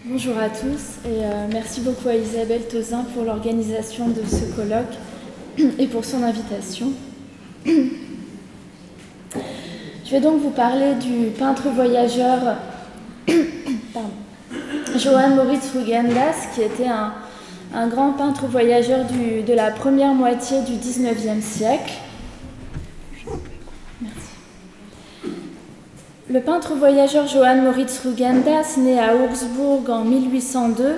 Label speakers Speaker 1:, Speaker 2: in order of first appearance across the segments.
Speaker 1: Bonjour à tous et merci beaucoup à Isabelle Tozin pour l'organisation de ce colloque et pour son invitation. Je vais donc vous parler du peintre voyageur Johann Moritz Rugendas, qui était un grand peintre voyageur de la première moitié du XIXe siècle. Le peintre voyageur Johann Moritz Rugendas, né à Augsbourg en 1802,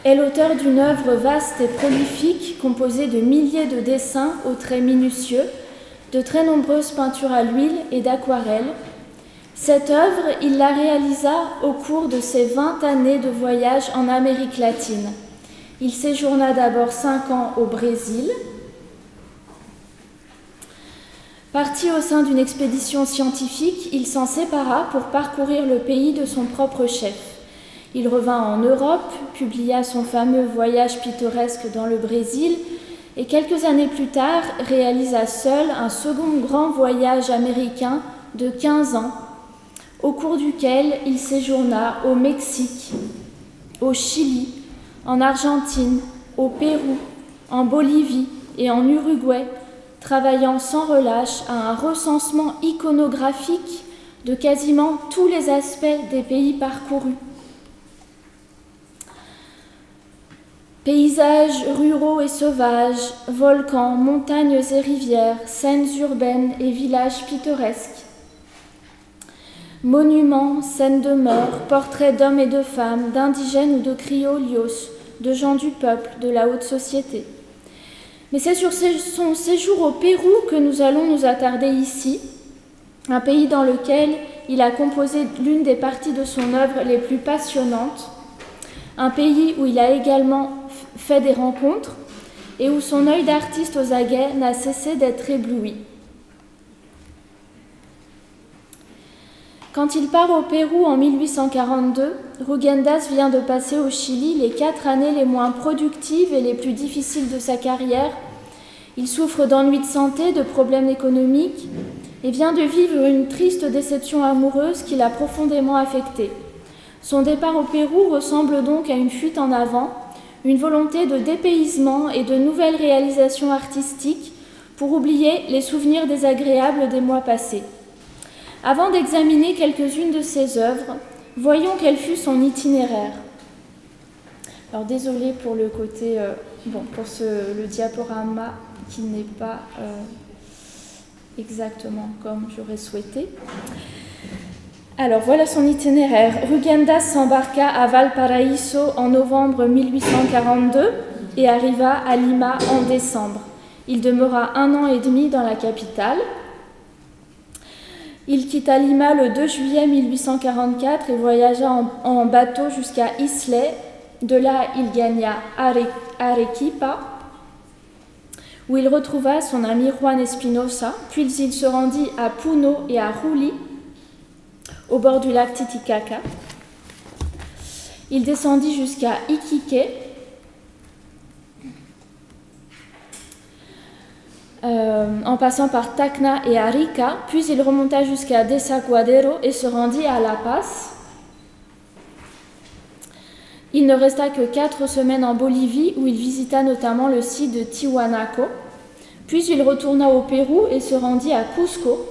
Speaker 1: est l'auteur d'une œuvre vaste et prolifique composée de milliers de dessins aux traits minutieux, de très nombreuses peintures à l'huile et d'aquarelles. Cette œuvre, il la réalisa au cours de ses 20 années de voyage en Amérique latine. Il séjourna d'abord 5 ans au Brésil. Parti au sein d'une expédition scientifique, il s'en sépara pour parcourir le pays de son propre chef. Il revint en Europe, publia son fameux Voyage pittoresque dans le Brésil et quelques années plus tard réalisa seul un second grand voyage américain de 15 ans, au cours duquel il séjourna au Mexique, au Chili, en Argentine, au Pérou, en Bolivie et en Uruguay, travaillant sans relâche à un recensement iconographique de quasiment tous les aspects des pays parcourus. Paysages ruraux et sauvages, volcans, montagnes et rivières, scènes urbaines et villages pittoresques, monuments, scènes de mœurs, portraits d'hommes et de femmes, d'indigènes ou de criollos, de gens du peuple, de la haute société. Mais c'est sur son séjour au Pérou que nous allons nous attarder ici, un pays dans lequel il a composé l'une des parties de son œuvre les plus passionnantes, un pays où il a également fait des rencontres et où son œil d'artiste aux aguets n'a cessé d'être ébloui. Quand il part au Pérou en 1842, Rugendas vient de passer au Chili les 4 années les moins productives et les plus difficiles de sa carrière. Il souffre d'ennuis de santé, de problèmes économiques et vient de vivre une triste déception amoureuse qui l'a profondément affecté. Son départ au Pérou ressemble donc à une fuite en avant, une volonté de dépaysement et de nouvelles réalisations artistiques pour oublier les souvenirs désagréables des mois passés. Avant d'examiner quelques-unes de ses œuvres, voyons quel fut son itinéraire. Alors désolée pour le côté, le diaporama qui n'est pas exactement comme j'aurais souhaité. Alors voilà son itinéraire. Rugendas s'embarqua à Valparaíso en novembre 1842 et arriva à Lima en décembre. Il demeura 1 an et demi dans la capitale. Il quitta Lima le 2 juillet 1844 et voyagea en bateau jusqu'à Islay. De là, il gagna Arequipa, où il retrouva son ami Juan Espinosa, puis il se rendit à Puno et à Juli, au bord du lac Titicaca. Il descendit jusqu'à Iquique, en passant par Tacna et Arica, puis il remonta jusqu'à Desaguadero et se rendit à La Paz. Il ne resta que 4 semaines en Bolivie, où il visita notamment le site de Tiwanaku. Puis il retourna au Pérou et se rendit à Cusco.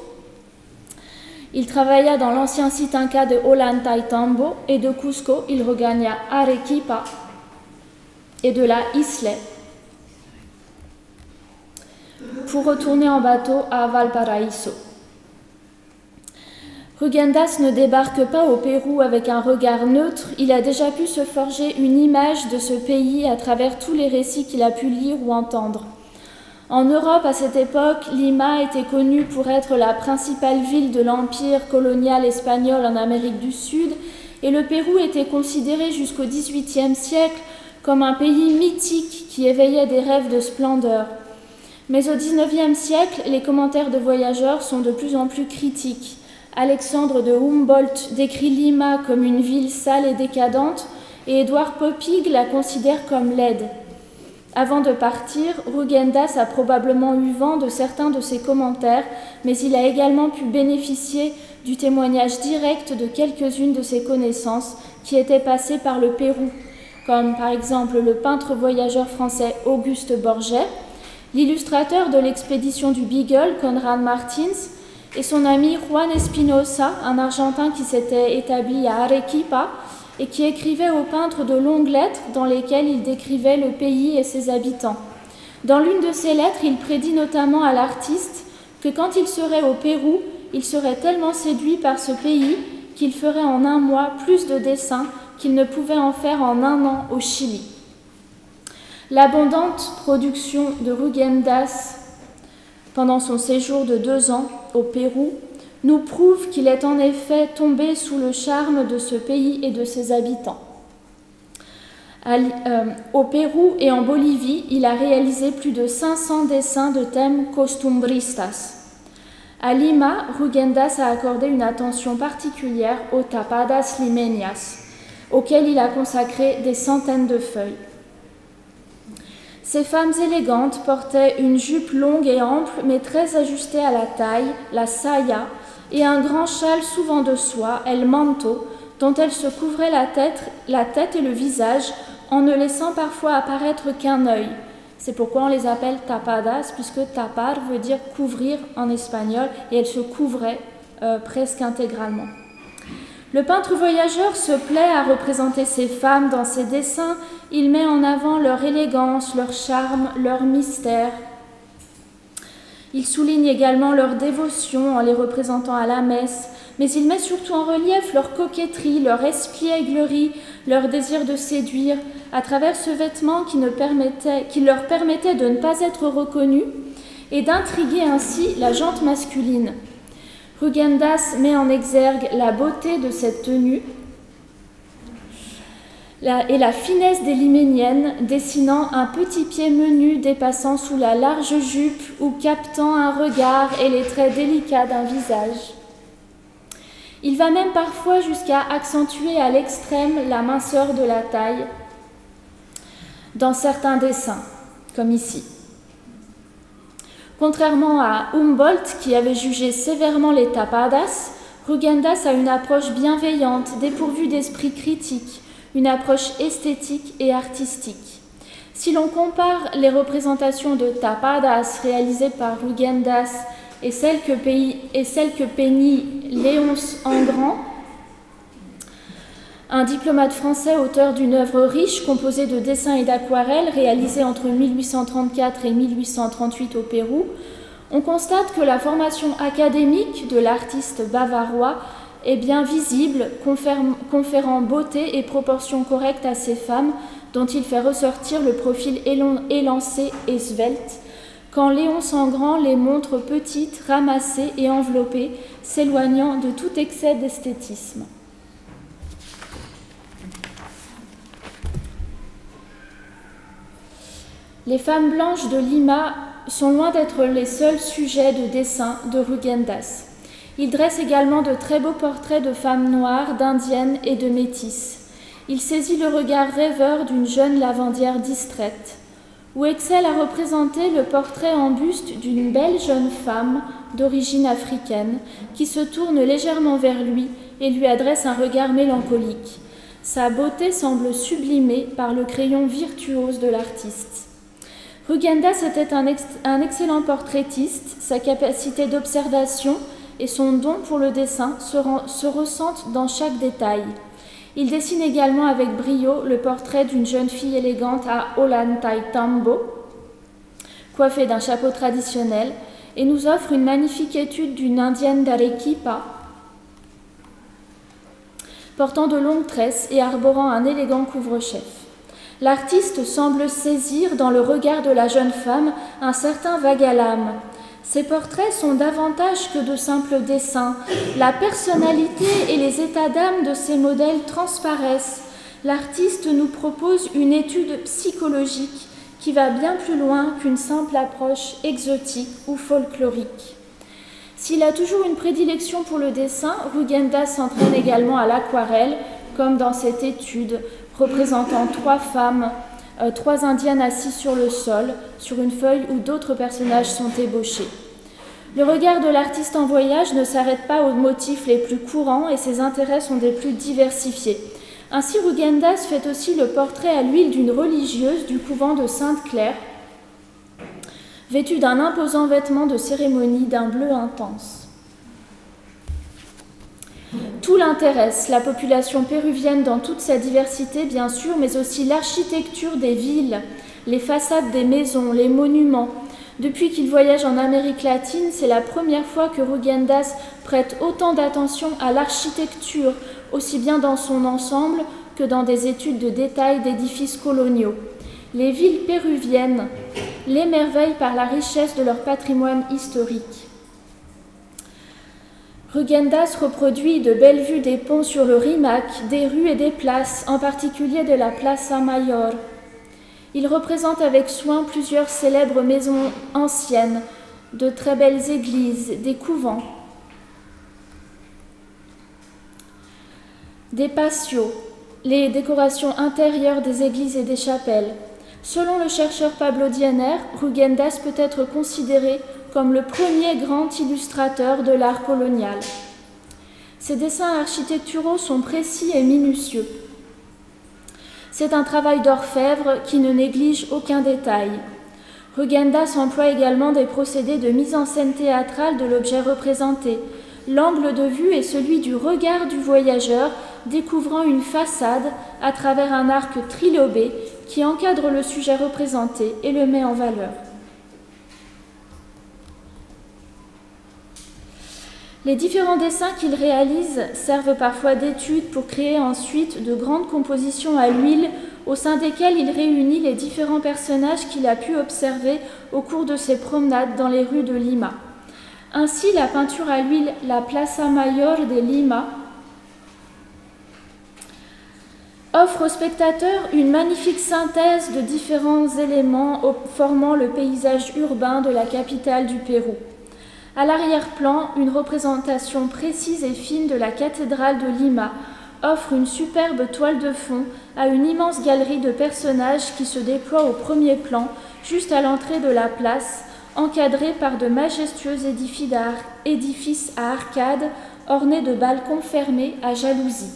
Speaker 1: Il travailla dans l'ancien site inca de Ollantaytambo et de Cusco, il regagna Arequipa et de là Islay, pour retourner en bateau à Valparaíso. Rugendas ne débarque pas au Pérou avec un regard neutre, il a déjà pu se forger une image de ce pays à travers tous les récits qu'il a pu lire ou entendre. En Europe, à cette époque, Lima était connue pour être la principale ville de l'empire colonial espagnol en Amérique du Sud, et le Pérou était considéré jusqu'au XVIIIe siècle comme un pays mythique qui éveillait des rêves de splendeur. Mais au XIXe siècle, les commentaires de voyageurs sont de plus en plus critiques. Alexandre de Humboldt décrit Lima comme une ville sale et décadente, et Édouard Poppig la considère comme laide. Avant de partir, Rugendas a probablement eu vent de certains de ses commentaires, mais il a également pu bénéficier du témoignage direct de quelques-unes de ses connaissances qui étaient passées par le Pérou, comme par exemple le peintre voyageur français Auguste Borget, l'illustrateur de l'expédition du Beagle, Conrad Martins, et son ami Juan Espinosa, un Argentin qui s'était établi à Arequipa et qui écrivait au peintre de longues lettres dans lesquelles il décrivait le pays et ses habitants. Dans l'une de ces lettres, il prédit notamment à l'artiste que quand il serait au Pérou, il serait tellement séduit par ce pays qu'il ferait en un mois plus de dessins qu'il ne pouvait en faire en un an au Chili. L'abondante production de Rugendas pendant son séjour de 2 ans au Pérou nous prouve qu'il est en effet tombé sous le charme de ce pays et de ses habitants. Au Pérou et en Bolivie, il a réalisé plus de 500 dessins de thèmes costumbristas. À Lima, Rugendas a accordé une attention particulière aux tapadas limeñas, auxquelles il a consacré des centaines de feuilles. Ces femmes élégantes portaient une jupe longue et ample, mais très ajustée à la taille, la saya, et un grand châle souvent de soie, el manto, dont elles se couvraient la tête et le visage, en ne laissant parfois apparaître qu'un œil. C'est pourquoi on les appelle tapadas, puisque tapar veut dire couvrir en espagnol, et elles se couvraient presque intégralement. Le peintre voyageur se plaît à représenter ces femmes dans ses dessins. Il met en avant leur élégance, leur charme, leur mystère. Il souligne également leur dévotion en les représentant à la messe, mais il met surtout en relief leur coquetterie, leur espièglerie, leur désir de séduire, à travers ce vêtement qui leur permettait de ne pas être reconnus et d'intriguer ainsi la gente masculine. Rugendas met en exergue la beauté de cette tenue et la finesse des liméniennes, dessinant un petit pied menu dépassant sous la large jupe ou captant un regard et les traits délicats d'un visage. Il va même parfois jusqu'à accentuer à l'extrême la minceur de la taille dans certains dessins, comme ici. Contrairement à Humboldt, qui avait jugé sévèrement les tapadas, Rugendas a une approche bienveillante, dépourvue d'esprit critique, une approche esthétique et artistique. Si l'on compare les représentations de tapadas réalisées par Rugendas et celles que peignit Léonce Engrand, un diplomate français auteur d'une œuvre riche composée de dessins et d'aquarelles réalisés entre 1834 et 1838 au Pérou, on constate que la formation académique de l'artiste bavarois est bien visible, conférant beauté et proportions correctes à ces femmes dont il fait ressortir le profil élancé et svelte, quand Léonce Engrand les montre petites, ramassées et enveloppées, s'éloignant de tout excès d'esthétisme. Les femmes blanches de Lima sont loin d'être les seuls sujets de dessin de Rugendas. Il dresse également de très beaux portraits de femmes noires, d'indiennes et de métisses. Il saisit le regard rêveur d'une jeune lavandière distraite, où excelle à représenter le portrait en buste d'une belle jeune femme d'origine africaine qui se tourne légèrement vers lui et lui adresse un regard mélancolique. Sa beauté semble sublimée par le crayon virtuose de l'artiste. Rugendas était un excellent portraitiste, sa capacité d'observation et son don pour le dessin se ressentent dans chaque détail. Il dessine également avec brio le portrait d'une jeune fille élégante à Ollantaytambo, coiffée d'un chapeau traditionnel, et nous offre une magnifique étude d'une indienne d'Arequipa, portant de longues tresses et arborant un élégant couvre-chef. L'artiste semble saisir dans le regard de la jeune femme un certain vague à l'âme. Ces portraits sont davantage que de simples dessins. La personnalité et les états d'âme de ces modèles transparaissent. L'artiste nous propose une étude psychologique qui va bien plus loin qu'une simple approche exotique ou folklorique. S'il a toujours une prédilection pour le dessin, Rugendas s'entraîne également à l'aquarelle, comme dans cette étude représentant 3 femmes, 3 indiennes assises sur le sol, sur une feuille où d'autres personnages sont ébauchés. Le regard de l'artiste en voyage ne s'arrête pas aux motifs les plus courants et ses intérêts sont des plus diversifiés. Ainsi, Rugendas fait aussi le portrait à l'huile d'une religieuse du couvent de Sainte-Claire, vêtue d'un imposant vêtement de cérémonie d'un bleu intense. Tout l'intéresse, la population péruvienne dans toute sa diversité, bien sûr, mais aussi l'architecture des villes, les façades des maisons, les monuments. Depuis qu'il voyage en Amérique latine, c'est la première fois que Rugendas prête autant d'attention à l'architecture, aussi bien dans son ensemble que dans des études de détail d'édifices coloniaux. Les villes péruviennes l'émerveillent par la richesse de leur patrimoine historique. Rugendas reproduit de belles vues des ponts sur le Rimac, des rues et des places, en particulier de la Plaza Mayor. Il représente avec soin plusieurs célèbres maisons anciennes, de très belles églises, des couvents, des patios, les décorations intérieures des églises et des chapelles. Selon le chercheur Pablo Diener, Rugendas peut être considéré comme le premier grand illustrateur de l'art colonial. Ses dessins architecturaux sont précis et minutieux. C'est un travail d'orfèvre qui ne néglige aucun détail. Rugendas emploie également des procédés de mise en scène théâtrale de l'objet représenté. L'angle de vue est celui du regard du voyageur découvrant une façade à travers un arc trilobé qui encadre le sujet représenté et le met en valeur. Les différents dessins qu'il réalise servent parfois d'étude pour créer ensuite de grandes compositions à l'huile au sein desquelles il réunit les différents personnages qu'il a pu observer au cours de ses promenades dans les rues de Lima. Ainsi, la peinture à l'huile La Plaza Mayor de Lima offre au spectateur une magnifique synthèse de différents éléments formant le paysage urbain de la capitale du Pérou. À l'arrière-plan, une représentation précise et fine de la cathédrale de Lima offre une superbe toile de fond à une immense galerie de personnages qui se déploie au premier plan, juste à l'entrée de la place, encadrée par de majestueux édifices à arcades ornés de balcons fermés à jalousies.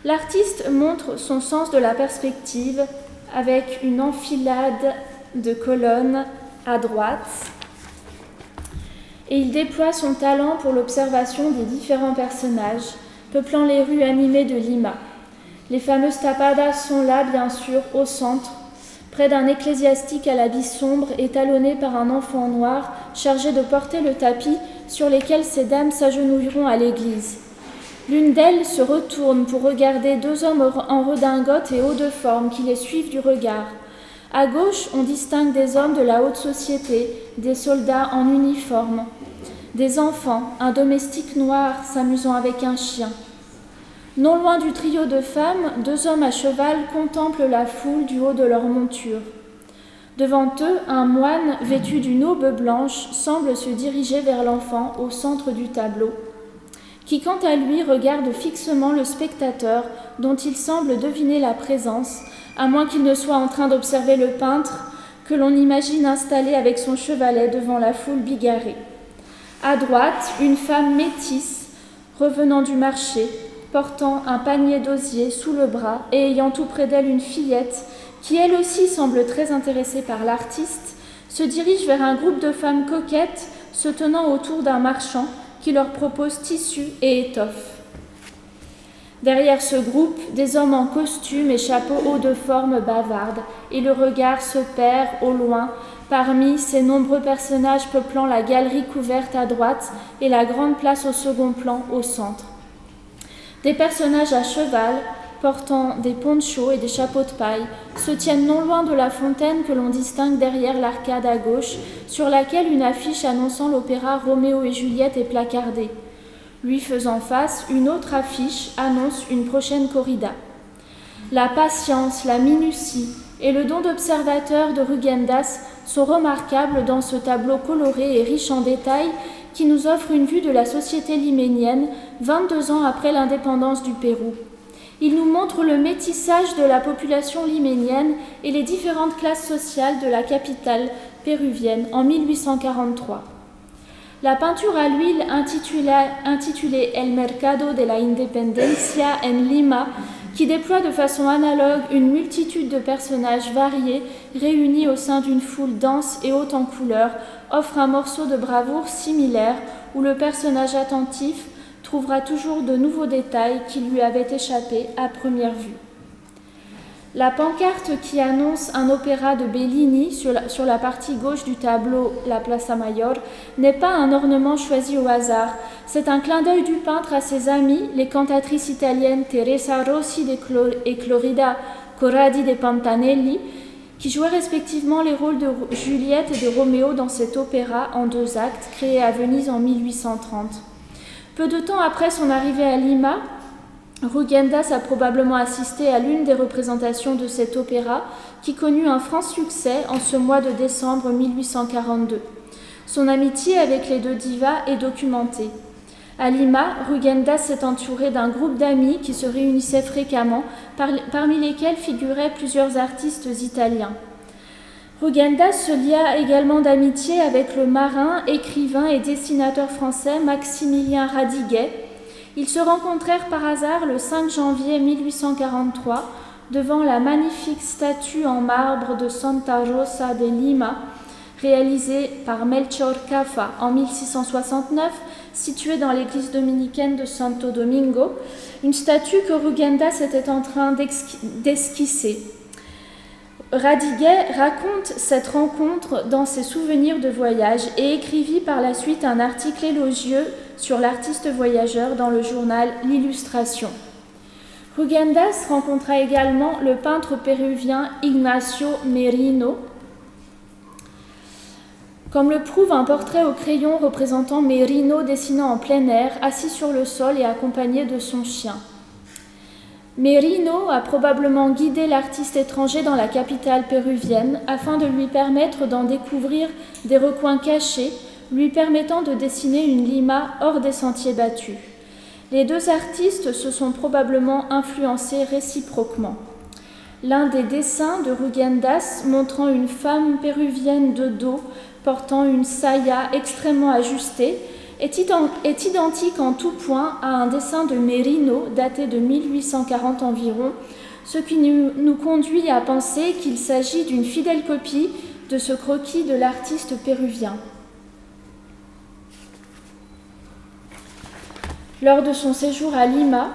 Speaker 1: L'artiste montre son sens de la perspective avec une enfilade de colonnes à droite, et il déploie son talent pour l'observation des différents personnages, peuplant les rues animées de Lima. Les fameuses tapadas sont là, bien sûr, au centre, près d'un ecclésiastique à l'habit sombre et talonné par un enfant noir chargé de porter le tapis sur lequel ces dames s'agenouilleront à l'église. L'une d'elles se retourne pour regarder deux hommes en redingote et haut de forme qui les suivent du regard. À gauche, on distingue des hommes de la haute société, des soldats en uniforme, des enfants, un domestique noir s'amusant avec un chien. Non loin du trio de femmes, deux hommes à cheval contemplent la foule du haut de leur monture. Devant eux, un moine vêtu d'une aube blanche semble se diriger vers l'enfant au centre du tableau, qui quant à lui regarde fixement le spectateur dont il semble deviner la présence, à moins qu'il ne soit en train d'observer le peintre que l'on imagine installé avec son chevalet devant la foule bigarrée. À droite, une femme métisse revenant du marché, portant un panier d'osier sous le bras et ayant tout près d'elle une fillette qui elle aussi semble très intéressée par l'artiste, se dirige vers un groupe de femmes coquettes se tenant autour d'un marchand qui leur propose tissus et étoffes. Derrière ce groupe, des hommes en costume et chapeaux hauts de forme bavardent, et le regard se perd au loin parmi ces nombreux personnages peuplant la galerie couverte à droite et la grande place au second plan au centre. Des personnages à cheval, portant des ponchos et des chapeaux de paille, se tiennent non loin de la fontaine que l'on distingue derrière l'arcade à gauche, sur laquelle une affiche annonçant l'opéra Roméo et Juliette est placardée. Lui faisant face, une autre affiche annonce une prochaine corrida. La patience, la minutie et le don d'observateur de Rugendas sont remarquables dans ce tableau coloré et riche en détails qui nous offre une vue de la société liménienne 22 ans après l'indépendance du Pérou. Il nous montre le métissage de la population liménienne et les différentes classes sociales de la capitale péruvienne en 1843. La peinture à l'huile intitulée El Mercado de la Independencia en Lima, qui déploie de façon analogue une multitude de personnages variés réunis au sein d'une foule dense et haute en couleurs, offre un morceau de bravoure similaire où le personnage attentif trouvera toujours de nouveaux détails qui lui avaient échappé à première vue. La pancarte qui annonce un opéra de Bellini sur la partie gauche du tableau La Plaza Mayor n'est pas un ornement choisi au hasard. C'est un clin d'œil du peintre à ses amies, les cantatrices italiennes Teresa Rossi et Clorida Corradi de Pantanelli, qui jouaient respectivement les rôles de Juliette et de Roméo dans cet opéra en 2 actes, créé à Venise en 1830. Peu de temps après son arrivée à Lima, Rugendas a probablement assisté à l'une des représentations de cet opéra qui connut un franc succès en ce mois de décembre 1842. Son amitié avec les 2 divas est documentée. À Lima, Rugendas s'est entouré d'un groupe d'amis qui se réunissaient fréquemment, parmi lesquels figuraient plusieurs artistes italiens. Rugendas se lia également d'amitié avec le marin, écrivain et dessinateur français Maximilien Radiguet. Ils se rencontrèrent par hasard le 5 janvier 1843 devant la magnifique statue en marbre de Santa Rosa de Lima, réalisée par Melchor Caffa en 1669, située dans l'église dominicaine de Santo Domingo, une statue que Rugendas était en train d'esquisser. Radiguet raconte cette rencontre dans ses souvenirs de voyage et écrivit par la suite un article élogieux sur l'artiste voyageur dans le journal L'Illustration. Rugendas rencontra également le peintre péruvien Ignacio Merino. Comme le prouve un portrait au crayon représentant Merino dessinant en plein air, assis sur le sol et accompagné de son chien. Merino a probablement guidé l'artiste étranger dans la capitale péruvienne afin de lui permettre d'en découvrir des recoins cachés, lui permettant de dessiner une Lima hors des sentiers battus. Les 2 artistes se sont probablement influencés réciproquement. L'un des dessins de Rugendas montrant une femme péruvienne de dos portant une saya extrêmement ajustée est identique en tout point à un dessin de Merino daté de 1840 environ, ce qui nous conduit à penser qu'il s'agit d'une fidèle copie de ce croquis de l'artiste péruvien. Lors de son séjour à Lima,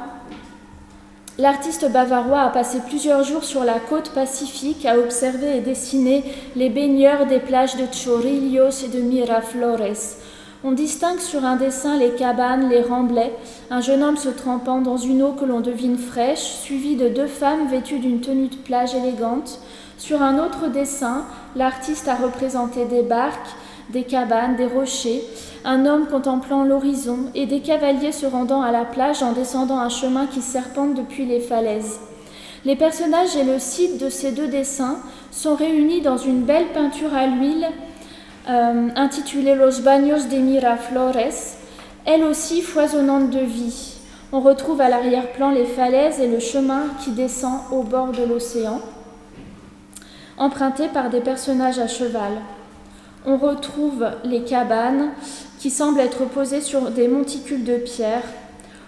Speaker 1: l'artiste bavarois a passé plusieurs jours sur la côte pacifique à observer et dessiner les baigneurs des plages de Chorrillos et de Miraflores. On distingue sur un dessin les cabanes, les remblais, un jeune homme se trempant dans une eau que l'on devine fraîche, suivi de 2 femmes vêtues d'une tenue de plage élégante. Sur un autre dessin, l'artiste a représenté des barques, des cabanes, des rochers, un homme contemplant l'horizon et des cavaliers se rendant à la plage en descendant un chemin qui serpente depuis les falaises. Les personnages et le site de ces 2 dessins sont réunis dans une belle peinture à l'huile intitulée Los Baños de Miraflores, elle aussi foisonnante de vie. On retrouve à l'arrière-plan les falaises et le chemin qui descend au bord de l'océan, emprunté par des personnages à cheval. On retrouve les cabanes qui semblent être posées sur des monticules de pierre.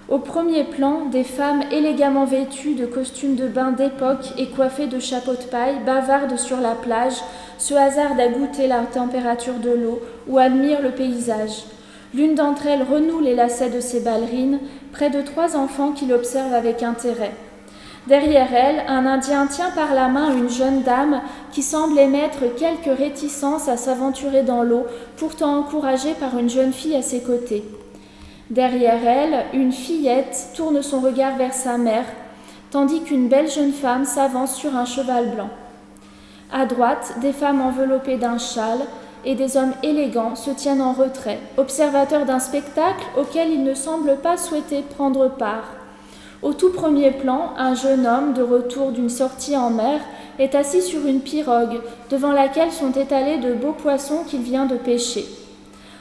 Speaker 1: Au premier plan, des femmes élégamment vêtues de costumes de bain d'époque et coiffées de chapeaux de paille bavardent sur la plage, se hasardent à goûter la température de l'eau ou admirent le paysage. L'une d'entre elles renoue les lacets de ses ballerines, près de 3 enfants qui l'observent avec intérêt. Derrière elle, un Indien tient par la main une jeune dame qui semble émettre quelque réticence à s'aventurer dans l'eau, pourtant encouragée par une jeune fille à ses côtés. Derrière elle, une fillette tourne son regard vers sa mère, tandis qu'une belle jeune femme s'avance sur un cheval blanc. À droite, des femmes enveloppées d'un châle et des hommes élégants se tiennent en retrait, observateurs d'un spectacle auquel ils ne semblent pas souhaiter prendre part. Au tout premier plan, un jeune homme, de retour d'une sortie en mer, est assis sur une pirogue, devant laquelle sont étalés de beaux poissons qu'il vient de pêcher.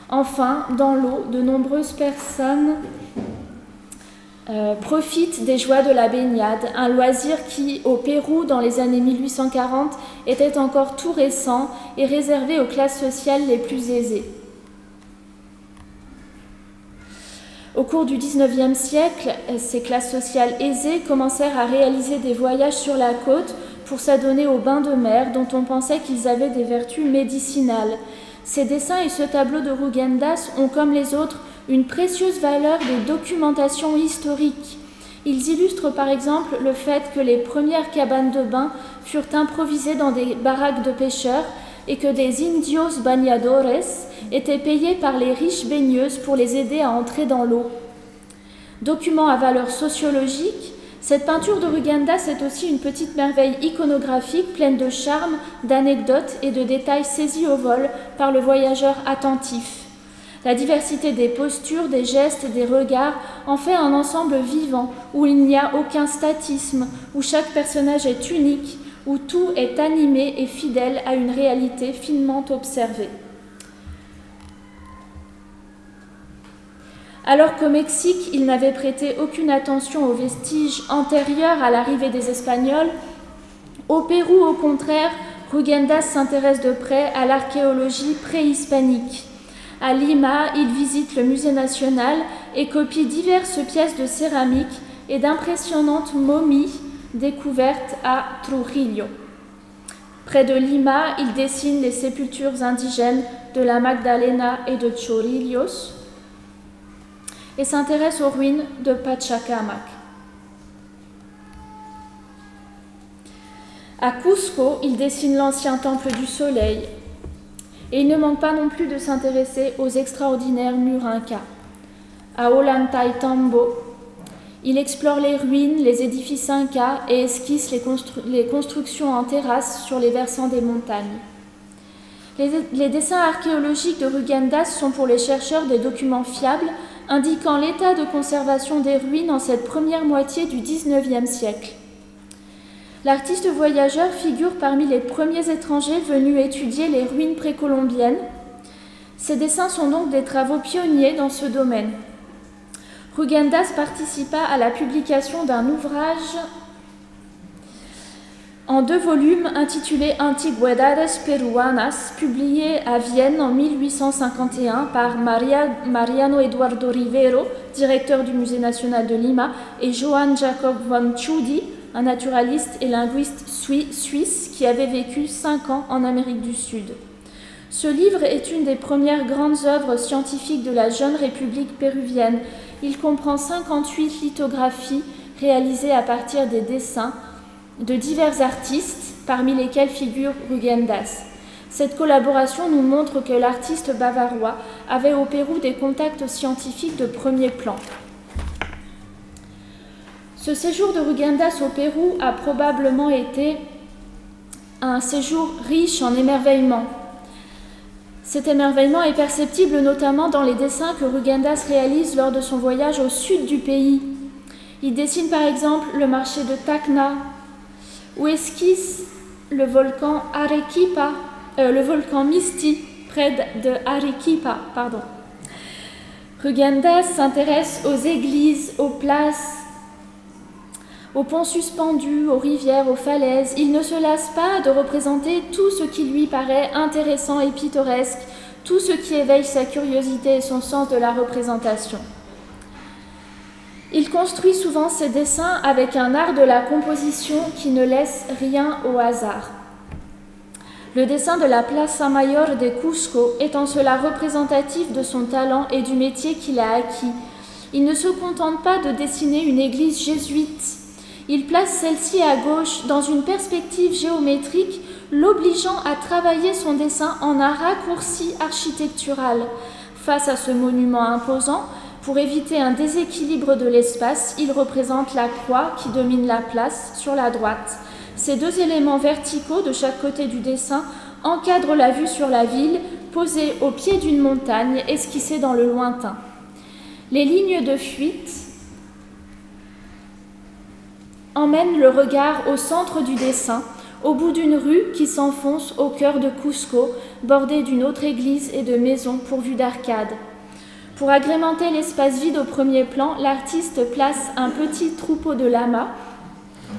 Speaker 1: Enfin, dans l'eau, de nombreuses personnes profitent des joies de la baignade, un loisir qui, au Pérou, dans les années 1840, était encore tout récent et réservé aux classes sociales les plus aisées. cours du XIXe siècle, ces classes sociales aisées commencèrent à réaliser des voyages sur la côte pour s'adonner aux bains de mer dont on pensait qu'ils avaient des vertus médicinales. Ces dessins et ce tableau de Rugendas ont, comme les autres, une précieuse valeur de documentation historique. Ils illustrent par exemple le fait que les premières cabanes de bain furent improvisées dans des baraques de pêcheurs et que des indios bañadores étaient payés par les riches baigneuses pour les aider à entrer dans l'eau. Document à valeur sociologique, cette peinture de Rugendas est aussi une petite merveille iconographique pleine de charme, d'anecdotes et de détails saisis au vol par le voyageur attentif. La diversité des postures, des gestes, des regards en fait un ensemble vivant où il n'y a aucun statisme, où chaque personnage est unique, où tout est animé et fidèle à une réalité finement observée. Alors qu'au Mexique, il n'avait prêté aucune attention aux vestiges antérieurs à l'arrivée des Espagnols, au Pérou, au contraire, Rugendas s'intéresse de près à l'archéologie préhispanique. À Lima, il visite le musée national et copie diverses pièces de céramique et d'impressionnantes momies découvertes à Trujillo. Près de Lima, il dessine les sépultures indigènes de la Magdalena et de Chorrillos et s'intéresse aux ruines de Pachacamac. À Cusco, il dessine l'ancien temple du soleil. Et il ne manque pas non plus de s'intéresser aux extraordinaires murs incas. À Ollantaytambo, il explore les ruines, les édifices incas et esquisse les constructions en terrasse sur les versants des montagnes. Les dessins archéologiques de Rugendas sont pour les chercheurs des documents fiables indiquant l'état de conservation des ruines en cette première moitié du XIXe siècle. L'artiste voyageur figure parmi les premiers étrangers venus étudier les ruines précolombiennes. Ses dessins sont donc des travaux pionniers dans ce domaine. Rugendas participa à la publication d'un ouvrage en 2 volumes intitulé Antigüedades Peruanas, publié à Vienne en 1851 par Mariano Eduardo Rivero, directeur du Musée national de Lima, et Johann Jakob von Tschudi, un naturaliste et linguiste suisse qui avait vécu 5 ans en Amérique du Sud. Ce livre est une des premières grandes œuvres scientifiques de la jeune République péruvienne. Il comprend 58 lithographies réalisées à partir des dessins de divers artistes, parmi lesquels figure Rugendas. Cette collaboration nous montre que l'artiste bavarois avait au Pérou des contacts scientifiques de premier plan. Ce séjour de Rugendas au Pérou a probablement été un séjour riche en émerveillement. Cet émerveillement est perceptible notamment dans les dessins que Rugendas réalise lors de son voyage au sud du pays. Il dessine par exemple le marché de Tacna, ou esquisse le volcan Misti, près de Arequipa. Rugendas s'intéresse aux églises, aux places, aux ponts suspendus, aux rivières, aux falaises. Il ne se lasse pas de représenter tout ce qui lui paraît intéressant et pittoresque, tout ce qui éveille sa curiosité et son sens de la représentation. Il construit souvent ses dessins avec un art de la composition qui ne laisse rien au hasard. Le dessin de la Plaza Mayor de Cusco est en cela représentatif de son talent et du métier qu'il a acquis. Il ne se contente pas de dessiner une église jésuite. Il place celle-ci à gauche dans une perspective géométrique, l'obligeant à travailler son dessin en un raccourci architectural. Face à ce monument imposant, pour éviter un déséquilibre de l'espace, il représente la croix qui domine la place sur la droite. Ces 2 éléments verticaux de chaque côté du dessin encadrent la vue sur la ville, posée au pied d'une montagne, esquissée dans le lointain. Les lignes de fuite emmènent le regard au centre du dessin, au bout d'une rue qui s'enfonce au cœur de Cusco, bordée d'une autre église et de maisons pourvues d'arcades. Pour agrémenter l'espace vide au premier plan, l'artiste place un petit troupeau de lamas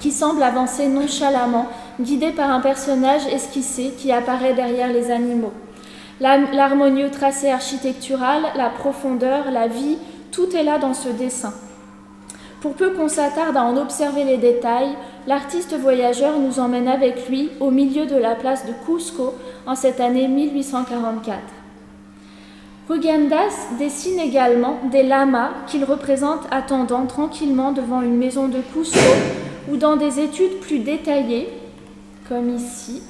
Speaker 1: qui semble avancer nonchalamment, guidé par un personnage esquissé qui apparaît derrière les animaux. L'harmonieux tracé architectural, la profondeur, la vie, Tout est là dans ce dessin. Pour peu qu'on s'attarde à en observer les détails, l'artiste voyageur nous emmène avec lui au milieu de la place de Cusco en cette année 1844. Rugendas dessine également des lamas qu'il représente attendant tranquillement devant une maison de Cusco ou dans des études plus détaillées, comme ici,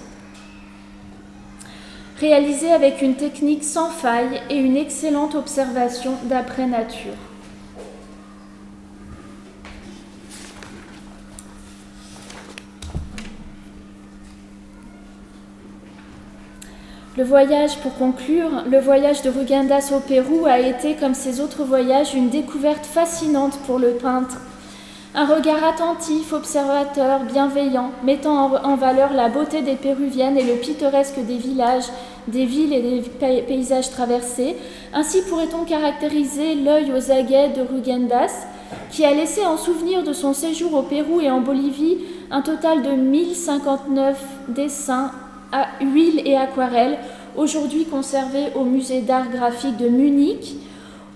Speaker 1: réalisées avec une technique sans faille et une excellente observation d'après nature. Le voyage, pour conclure, le voyage de Rugendas au Pérou a été, comme ses autres voyages, une découverte fascinante pour le peintre. Un regard attentif, observateur, bienveillant, mettant en valeur la beauté des Péruviennes et le pittoresque des villages, des villes et des paysages traversés. Ainsi pourrait-on caractériser l'œil aux aguets de Rugendas, qui a laissé en souvenir de son séjour au Pérou et en Bolivie un total de 1059 dessins à huile et aquarelle, aujourd'hui conservés au musée d'art graphique de Munich,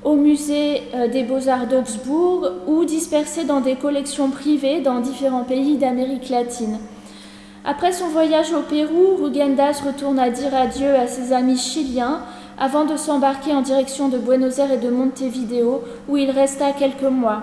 Speaker 1: au musée des Beaux-Arts d'Augsbourg ou dispersés dans des collections privées dans différents pays d'Amérique latine. Après son voyage au Pérou, Rugendas retourne à dire adieu à ses amis chiliens avant de s'embarquer en direction de Buenos Aires et de Montevideo, où il resta quelques mois.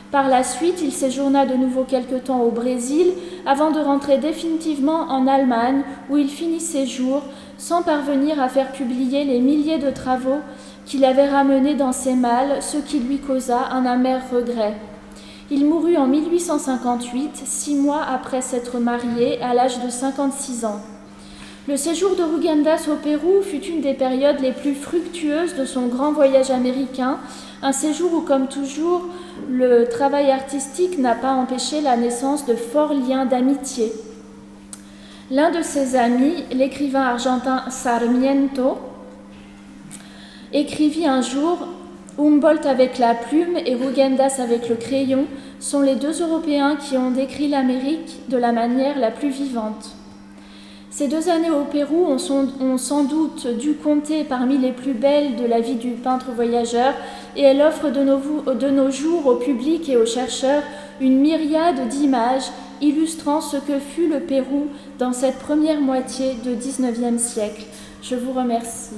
Speaker 1: Par la suite, il séjourna de nouveau quelque temps au Brésil avant de rentrer définitivement en Allemagne où il finit ses jours sans parvenir à faire publier les milliers de travaux qu'il avait ramenés dans ses malles, ce qui lui causa un amer regret. Il mourut en 1858, 6 mois après s'être marié, à l'âge de 56 ans. Le séjour de Rugendas au Pérou fut une des périodes les plus fructueuses de son grand voyage américain, un séjour où, comme toujours, le travail artistique n'a pas empêché la naissance de forts liens d'amitié. L'un de ses amis, l'écrivain argentin Sarmiento, écrivit un jour « Humboldt avec la plume et Rugendas avec le crayon sont les deux Européens qui ont décrit l'Amérique de la manière la plus vivante. » Ces 2 années au Pérou ont sans doute dû compter parmi les plus belles de la vie du peintre voyageur et elle offre de nos jours au public et aux chercheurs une myriade d'images illustrant ce que fut le Pérou dans cette première moitié du XIXe siècle. Je vous remercie.